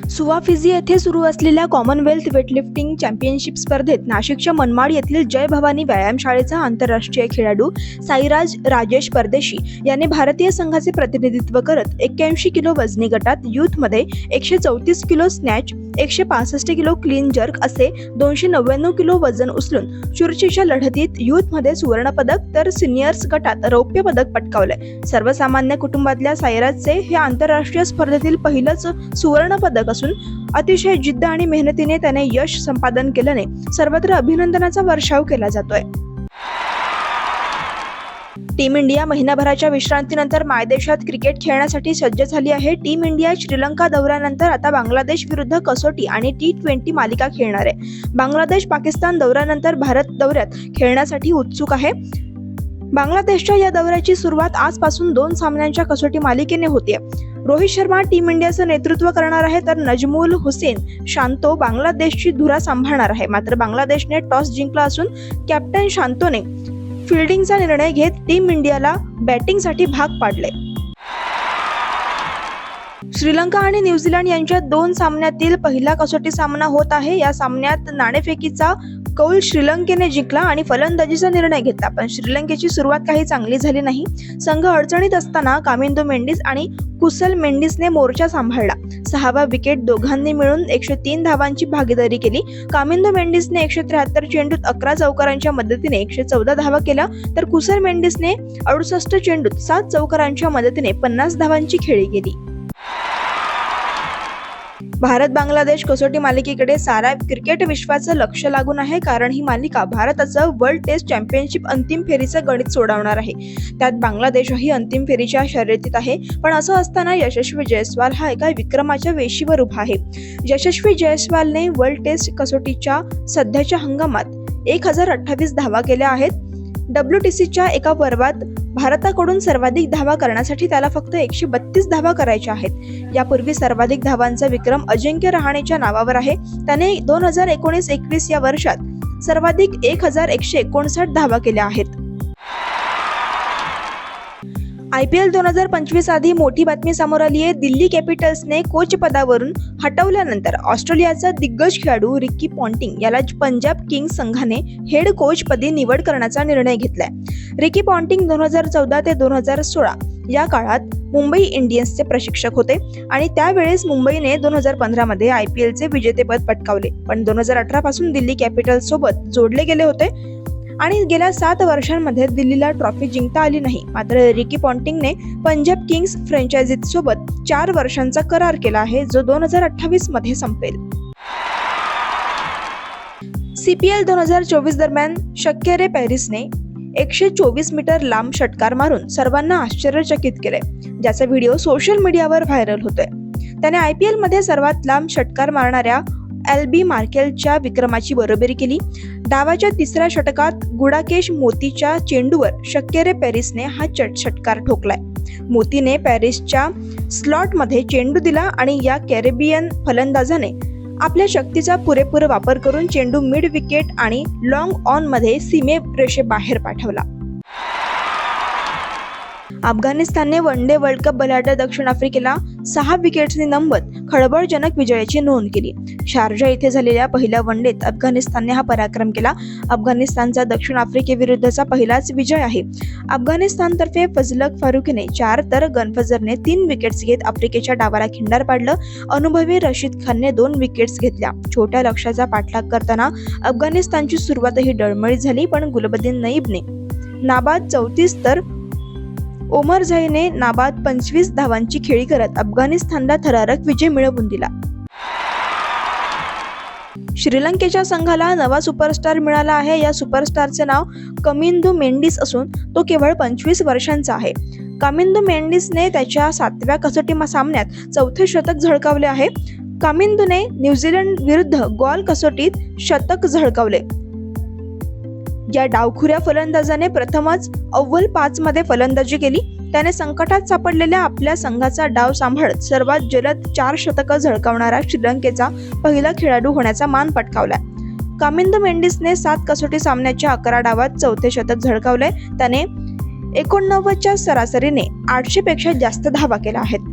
सुवा फिजी येथे सुरू असलेल्या कॉमनवेल्थ वेटलिफ्टिंग चॅम्पियनशिप स्पर्धेत नाशिकच्या मनमाड येथील जय भवानी व्यायामशाळेचा आंतरराष्ट्रीय खेळाडू साईराज राजेश परदेशी यांनी भारतीय संघाचे प्रतिनिधित्व करत 81 किलो वजनी गटात यूथमध्ये 134 kilo snatch, 165 kilo clean jerk असे 299 किलो वजन उचलून चुरशीच्या लढतीत यूथमध्ये सुवर्णपदक तर सिनियर्स गटात रौप्य पदक पटकावले. सर्वसामान्य कुटुंबातल्या साईराजचे हे आंतरराष्ट्रीय स्पर्धेतील पहिलंच सुवर्ण पदक असून अतिशय जिद्द आणि मेहनतीने त्याने यश संपादन केल्याने सर्वत्र अभिनंदनाचा वर्षाव केला जातोय. टीम इंडिया महिनाभराच्या विश्रांतीनंतर मायदेशात क्रिकेट खेळण्यासाठी सज्ज झाली आहे. टीम इंडिया श्रीलंका दौऱ्यानंतर आता बांगलादेश विरुद्ध कसोटी आणि T20 मालिका खेळणार आहे. बांगलादेश पाकिस्तान दौऱ्यानंतर भारत दौऱ्यात खेळण्यासाठी उत्सुक आहे. बांगलादेशच्या या दौऱ्याची सुरुवात आजपासून 2 सामन्यांच्या कसोटी मालिकेने होतीये. रोहित शर्मा टीम इंडियाचं नेतृत्व करणार आहे तर नजमुल हुसेन शांतो बांगलादेशची धुरा सांभाळणार आहे. मात्र बांगलादेशने टॉस जिंकला असून कॅप्टन शांतोने फिल्डिंगचा निर्णय घेत टीम इंडियाला बॅटिंगसाठी भाग पाडले. श्रीलंका आणि न्यूझीलंड यांच्यात 2 सामन्यातील पहिला कसोटी सामना होत आहे. या सामन्यात नाणेफेकीचा कौल श्रीलंकेने जिंकला आणि फलंदाजीचा निर्णय घेतला, पण श्रीलंकेची सुरुवात काही चांगली झाली नाही. संघ अडचणीत असताना कामिंदो मेंडिस आणि कुसल मेंडिसने मोर्चा सांभाळला. 6वा विकेट दोघांनी मिळून 103 धावांची भागीदारी केली. कामिंदो मेंडिसने 173 चेंडूत 11 चौकारांच्या मदतीने 114 धावा केल्या तर कुसल मेंडिसने 68 चेंडूत 7 चौकारांच्या मदतीने 50 धावांची खेळी केली. भारत बांगलादेश कसोटी मालिकेकडे साऱ्या क्रिकेट विश्वाचं लक्ष लागून आहे, कारण ही मालिका भारताचं वर्ल्ड टेस्ट चॅम्पियनशिप अंतिम फेरीचं गणित सोडवणार आहे. त्यात बांगलादेशही अंतिम फेरीच्या शर्यतीत आहे. पण असं असताना यशस्वी जयस्वाल हा एका विक्रमाच्या वेशीवर उभा आहे. यशस्वी जयस्वालने वर्ल्ड टेस्ट कसोटीच्या सध्याच्या हंगामात 1028 धावा केल्या आहेत. WTCच्या एका पर्वात भारताकडून सर्वाधिक धावा करण्यासाठी त्याला फक्त 132 धावा करायच्या आहेत. यापूर्वी सर्वाधिक धावांचा विक्रम अजिंक्य रहाणेच्या नावावर आहे. त्याने 2019-21 या वर्षात सर्वाधिक 1159 धावा केल्या आहेत. IPL 2025 आधी मोठी बातमी समोर आली आहे. दिल्ली कॅपिटल्सने कोच पदावरून हटवल्यानंतर ऑस्ट्रेलियाचा दिग्गज खेळाडू रिकी पॉन्टिंग याला पंजाब किंग्स संघाने हेड कोच पदी निवड करण्याचा निर्णय घेतलाय. रिकी पॉन्टिंग 2014 ते 2016 या काळात मुंबई इंडियन्सचे प्रशिक्षक होते आणि त्यावेळेस मुंबईने 2015 मध्ये IPLचे विजेतेपद पटकावले, पण 2018 पासून दिल्ली कॅपिटल्स सोबत जोडले गेले होते आणि गेल्या 7 वर्षांमध्ये दिल्लीला ट्रॉफी जिंकता आली नाही. मात्र रिकी पॉन्टिंगने पंजाब किंग्स फ्रँचायझी सोबत 4 वर्षांचा करार केला आहे, जो 2028 मध्ये संपेल. CPL 2024 दरम्यान शक्यरे पॅरिसने 124 मीटर लांब षटकार मारून सर्वांना आश्चर्यचकित केले, ज्याचा व्हिडिओ सोशल मीडियावर व्हायरल होतोय. त्याने IPL मध्ये सर्वात लांब षटकार मारणाऱ्या LB मार्केलच्या विक्रमाची बरोबरी केली. डावाच्या 3ऱ्या षटकात गुडाकेश मोतीच्या चेंडूवर शक्यरे पॅरिसने हा षटकार ठोकलाय. मोतीने पॅरिसच्या स्लॉटमध्ये चेंडू दिला आणि या कॅरेबियन फलंदाजाने आपल्या शक्तीचा पुरेपूर वापर करून चेंडू मिड विकेट आणि लॉंग ऑन मध्ये सीमेरेषेबाहेर पाठवला. अफगाणिस्तानने वन डे वर्ल्ड कप बलाढ्य दक्षिण आफ्रिकेला 6 विकेट्सनी नमवत खळबळजनक विजयाची नोंद केली. शारजा येथे झालेल्या पहिल्या वन डेत अफगाणिस्तानने हा पराक्रम केला. अफगाणिस्तानचा दक्षिण आफ्रिकेविरुद्धचा पहिलाच विजय आहे. अफगाणिस्तानतर्फे फजलक फारुकीने 4 तर गनफजरने 3 विकेट्स घेत आफ्रिकेच्या डावाला खिंडार पाडलं. अनुभवी रशीद खानने 2 विकेट्स घेतल्या. छोट्या लक्ष्याचा पाठलाग करताना अफगाणिस्तानची सुरुवातही डळमळीत झाली, पण गुलबदीन नईबने नाबाद 34 तर ओमर झाईने नाबाद 25 धावांची खेळी करत अफगाणिस्तानला थरारक विजय मिळवून दिला. श्रीलंकेच्या संघाला नवा सुपरस्टार मिळाला आहे. या सुपरस्टारचे नाव कामिंदो मेंडिस असून तो केवळ 25 वर्षांचा आहे. कामिंदो मेंडिसने त्याच्या 7व्या कसोटी सामन्यात 4थे शतक झळकावले आहे. कामिंदोने न्यूझीलंड विरुद्ध गॉल कसोटीत शतक झळकावले. या डावखुऱ्या फलंदाजाने प्रथमच अव्वल 5 मध्ये फलंदाजी केली. त्याने संकटात सापडलेल्या आपल्या संघाचा डाव सांभाळत सर्वात जलद 4 शतकं झळकावणारा श्रीलंकेचा पहिला खेळाडू होण्याचा मान पटकावला. कामिंदो मेंडिसने 7 कसोटी सामन्याच्या 11 डावात 4थे शतक झळकावले. त्याने 89च्या सरासरीने 800 पेक्षा जास्त धावा केल्या आहेत.